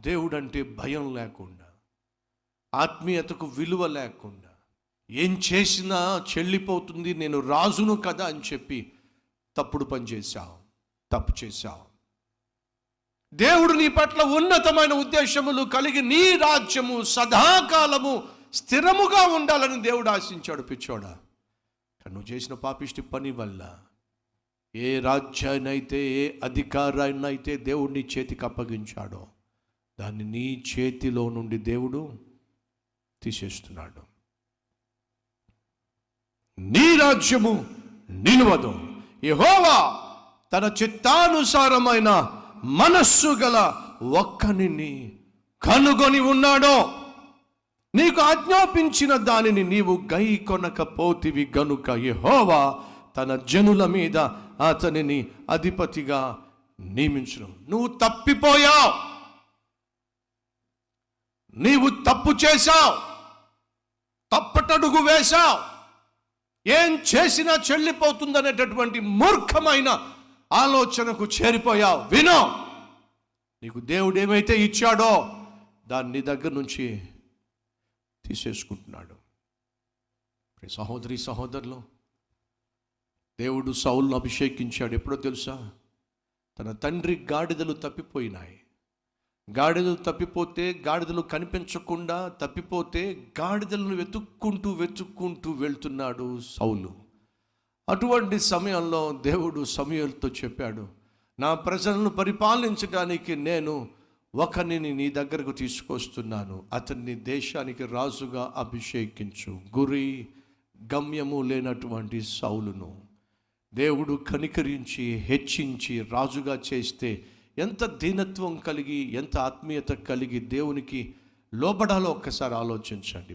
దేవుడంటే భయం లేకుండా, ఆత్మీయతకు విలువ లేకుండా, ఏం చేసినా చెల్లిపోతుంది, నేను రాజును కదా అని చెప్పి తప్పుడు పని చేశావు, తప్పు చేశావు. దేవుడు నీ పట్ల ఉన్నతమైన ఉద్దేశములు కలిగి నీ రాజ్యము సదాకాలము స్థిరముగా ఉండాలని దేవుడు ఆశించాడు. పిచ్చోడా, నువ్వు చేసిన పాపిష్టి పని వల్ల ఏ రాజ్యాన్నైతే, ఏ అధికారాన్నైతే దేవుడు నీ చేతికి అప్పగించాడో దాన్ని నీ చేతిలో నుండి దేవుడు తీసేస్తున్నాడు. నీ రాజ్యము నిలువదు. యెహోవా తన చిత్తానుసారమైన మనస్సు గల ఒక్కనిని కనుగొని ఉన్నాడో, నీకు ఆజ్ఞాపించిన దానిని నీవు గై కొనకపోతివి గనుక యెహోవా తన జనుల మీద అతనిని అధిపతిగా నియమించును. నువ్వు తప్పిపోయావు, నీవు తప్పు చేశావు, తప్పటడుగు వేశావు, ఏం చేసినా చెల్లిపోతుందనేటటువంటి మూర్ఖమైన ఆలోచనకు చేరిపోయావు. వినో, నీకు దేవుడు ఏమైతే ఇచ్చాడో దాన్ని నీ దగ్గర నుంచి తీసేసుకుంటున్నాడు. సహోదరి సహోదరులు, దేవుడు సౌలును అభిషేకించాడు. ఎప్పుడో తెలుసా? తన తండ్రి గాడిదలు తప్పిపోయినాయి. గాడిదలు తప్పిపోతే, గాడిదలు కనిపించకుండా తప్పిపోతే గాడిదలను వెతుక్కుంటూ వెళ్తున్నాడు సౌలు. అటువంటి సమయంలో దేవుడు సమూయేలుతో చెప్పాడు, నా ప్రజలను పరిపాలించడానికి నేను ఒకరిని నీ దగ్గరకు తీసుకొస్తున్నాను, అతన్ని దేశానికి రాజుగా అభిషేకించు. గురి గమ్యము లేనటువంటి సౌలును దేవుడు కనికరించి హెచ్చించి రాజుగా చేస్తే ఎంత దీనత్వం కలిగి, ఎంత ఆత్మీయత కలిగి దేవునికి లోబడాలో ఒక్కసారి ఆలోచించండి.